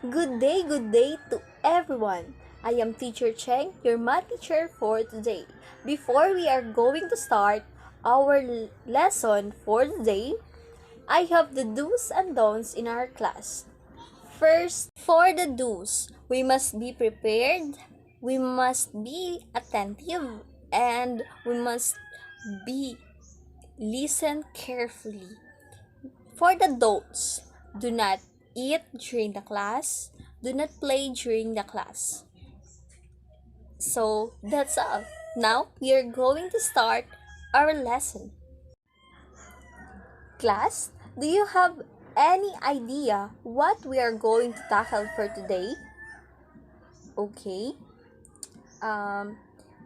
Good day to everyone. I am Teacher Cheng, your math teacher for today. Before we are going to start our lesson for today, I have the do's and don'ts in our class. First, for the do's, we must be prepared, we must be attentive, and we must be listen carefully. For the don'ts, do not eat during the class, do not play during the class. So that's all. Now we are going to start our lesson. Class, do you have any idea what we are going to tackle for today? Okay. Um,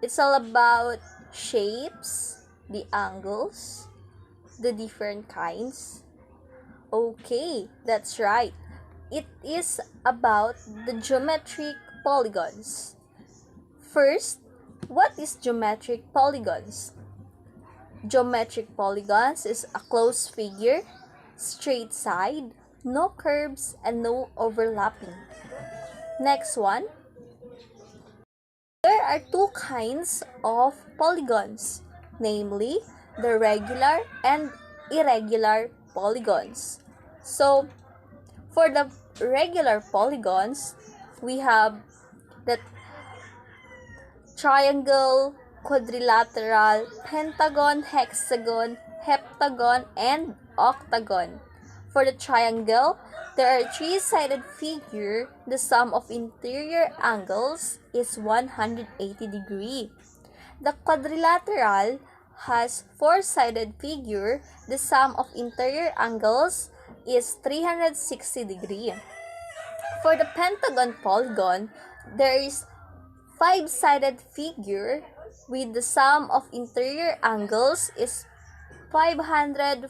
it's all about shapes, the angles, the different kinds. Okay, that's right. It is about the geometric polygons. First, what is geometric polygons? Geometric polygons is a closed figure, straight side, no curves, and no overlapping. Next one. There are two kinds of polygons, namely the regular and irregular polygons. So, for the regular polygons, we have the triangle, quadrilateral, pentagon, hexagon, heptagon, and octagon. For the triangle, there are three-sided figure. The sum of interior angles is 180 degree. The quadrilateral has four-sided figure. The sum of interior angles is 360 degree. For the pentagon polygon, there is five-sided figure with the sum of interior angles is 540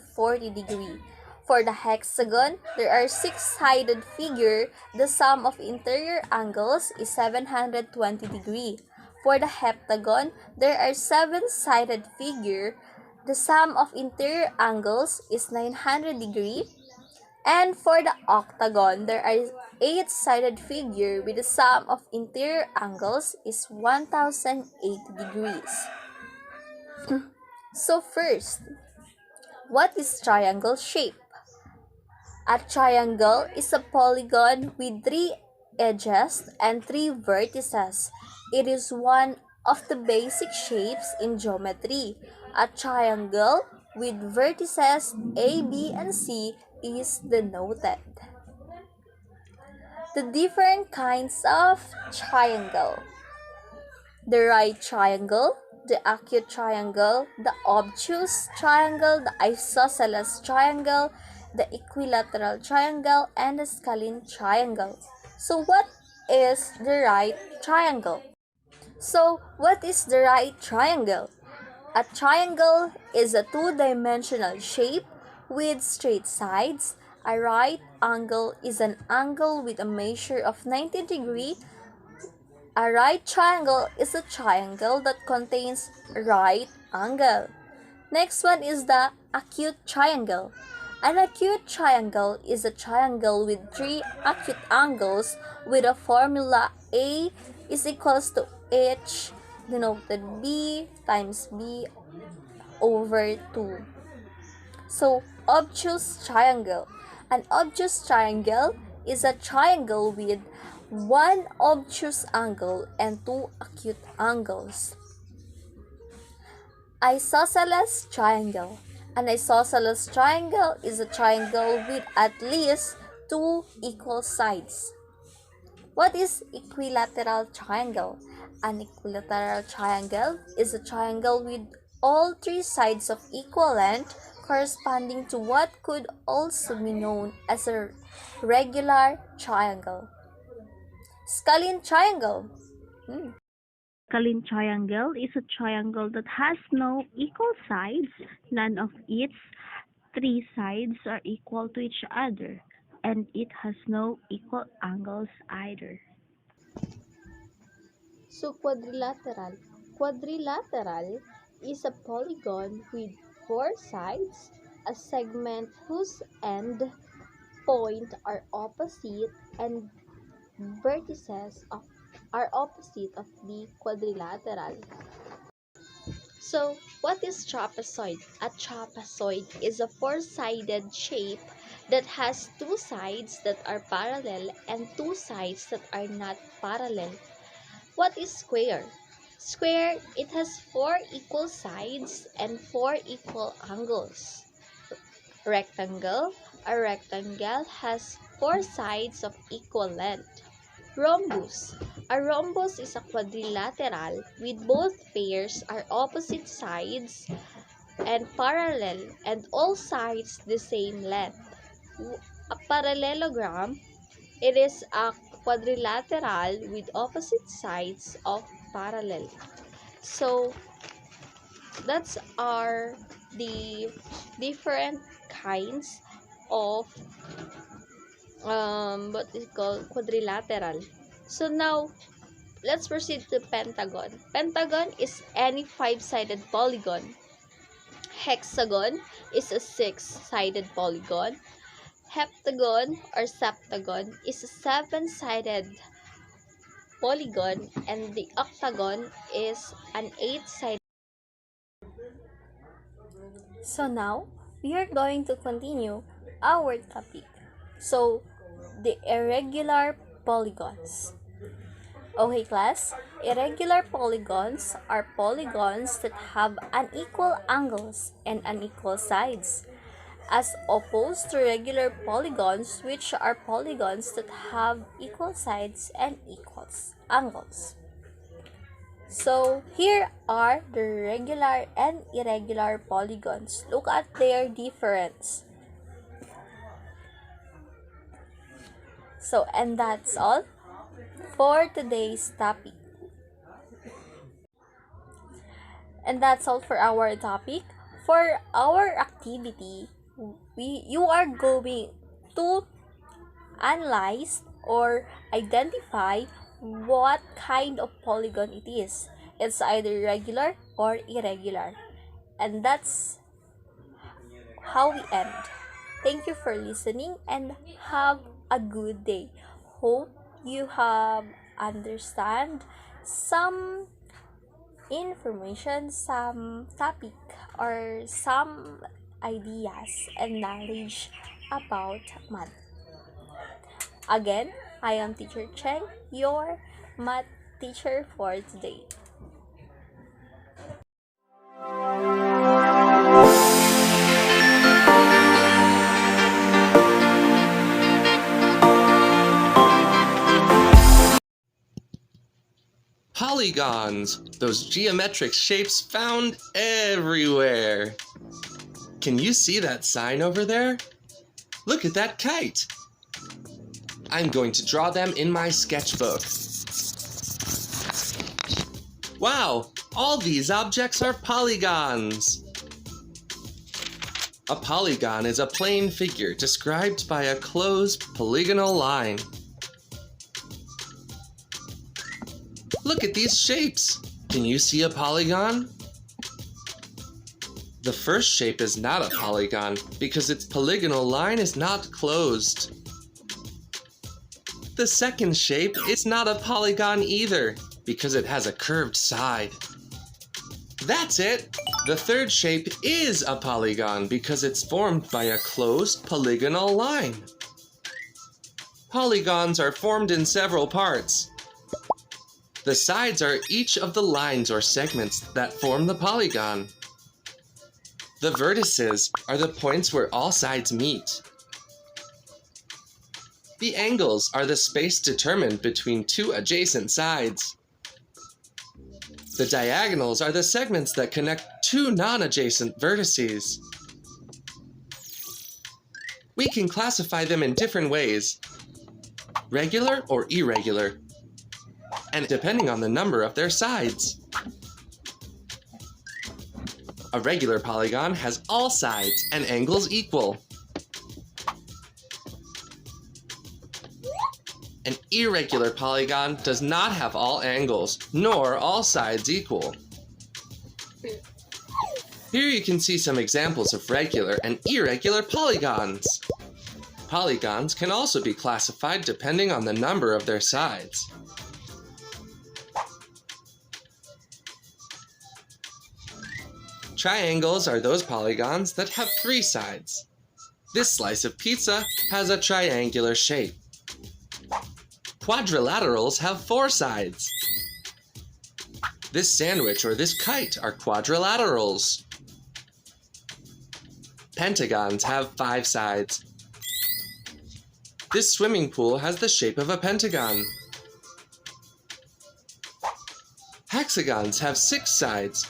degree. For the hexagon, there are six-sided figure. The sum of interior angles is 720 degree. For the heptagon, there are seven-sided figure. The sum of interior angles is 900 degree. And for the octagon, there are eight-sided figure with the sum of interior angles is 1080 degrees. So first, what is triangle shape? A triangle is a polygon with three edges and three vertices. It is one of the basic shapes in geometry. A triangle with vertices A, B, and C is denoted. The different kinds of triangle. The right triangle, the acute triangle, the obtuse triangle, the isosceles triangle, the equilateral triangle, and the scalene triangle. So what is the right triangle? So what is the right triangle? A triangle is a two-dimensional shape with straight sides. A right angle is an angle with a measure of 90 degrees. A right triangle is a triangle that contains right angle. Next one is the acute triangle. An acute triangle is a triangle with three acute angles with a formula A is equals to H denoted B times B over 2. So, obtuse triangle. An obtuse triangle is a triangle with one obtuse angle and two acute angles. Isosceles triangle. An isosceles triangle is a triangle with at least two equal sides. What is equilateral triangle? An equilateral triangle is a triangle with all three sides of equal length corresponding to what could also be known as a regular triangle. Scalene triangle. Scalene triangle is a triangle that has no equal sides. None of its three sides are equal to each other, and it has no equal angles either. So quadrilateral. Quadrilateral is a polygon with four sides, a segment whose end point are opposite, and vertices are opposite of the quadrilateral. So, what is trapezoid? A trapezoid is a four-sided shape that has two sides that are parallel and two sides that are not parallel. What is square? Square, it has four equal sides and four equal angles. Rectangle, a rectangle has four sides of equal length. Rhombus. A rhombus is a quadrilateral with both pairs are opposite sides and parallel and all sides the same length. A parallelogram, it is a quadrilateral with opposite sides of parallel. So that's are the different kinds of what is called quadrilateral. So now let's proceed to pentagon. Pentagon is any five-sided polygon. Hexagon is a six-sided polygon. Heptagon or septagon is a seven-sided polygon, and the octagon is an eight-sided. So now we are going to continue our topic. So the irregular polygons. Okay class, irregular polygons are polygons that have unequal angles and unequal sides, as opposed to regular polygons, which are polygons that have equal sides and equal angles. So here are the regular and irregular polygons. Look at their difference. So, and that's all for today's topic. And that's all for our topic. For our activity, you are going to analyze or identify what kind of polygon it is. It's either regular or irregular. And that's how we end. Thank you for listening and have a good day. Hope you have understand some information, some topic, or some ideas and knowledge about math. Again, I am Teacher Cheng, your math teacher for today. Polygons, those geometric shapes found everywhere. Can you see that sign over there? Look at that kite. I'm going to draw them in my sketchbook. Wow, all these objects are polygons. A polygon is a plane figure described by a closed polygonal line. Look at these shapes. Can you see a polygon? The first shape is not a polygon because its polygonal line is not closed. The second shape is not a polygon either because it has a curved side. That's it! The third shape is a polygon because it's formed by a closed polygonal line. Polygons are formed in several parts. The sides are each of the lines or segments that form the polygon. The vertices are the points where all sides meet. The angles are the space determined between two adjacent sides. The diagonals are the segments that connect two non-adjacent vertices. We can classify them in different ways, regular or irregular, and depending on the number of their sides. A regular polygon has all sides and angles equal. An irregular polygon does not have all angles, nor all sides equal. Here you can see some examples of regular and irregular polygons. Polygons can also be classified depending on the number of their sides. Triangles are those polygons that have 3 sides. This slice of pizza has a triangular shape. Quadrilaterals have 4 sides. This sandwich or this kite are quadrilaterals. Pentagons have 5 sides. This swimming pool has the shape of a pentagon. Hexagons have 6 sides.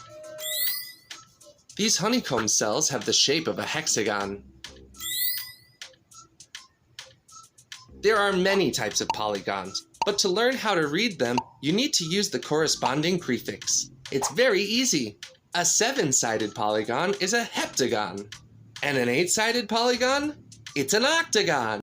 These honeycomb cells have the shape of a hexagon. There are many types of polygons, but to learn how to read them, you need to use the corresponding prefix. It's very easy. A 7-sided polygon is a heptagon. And an 8-sided polygon? It's an octagon.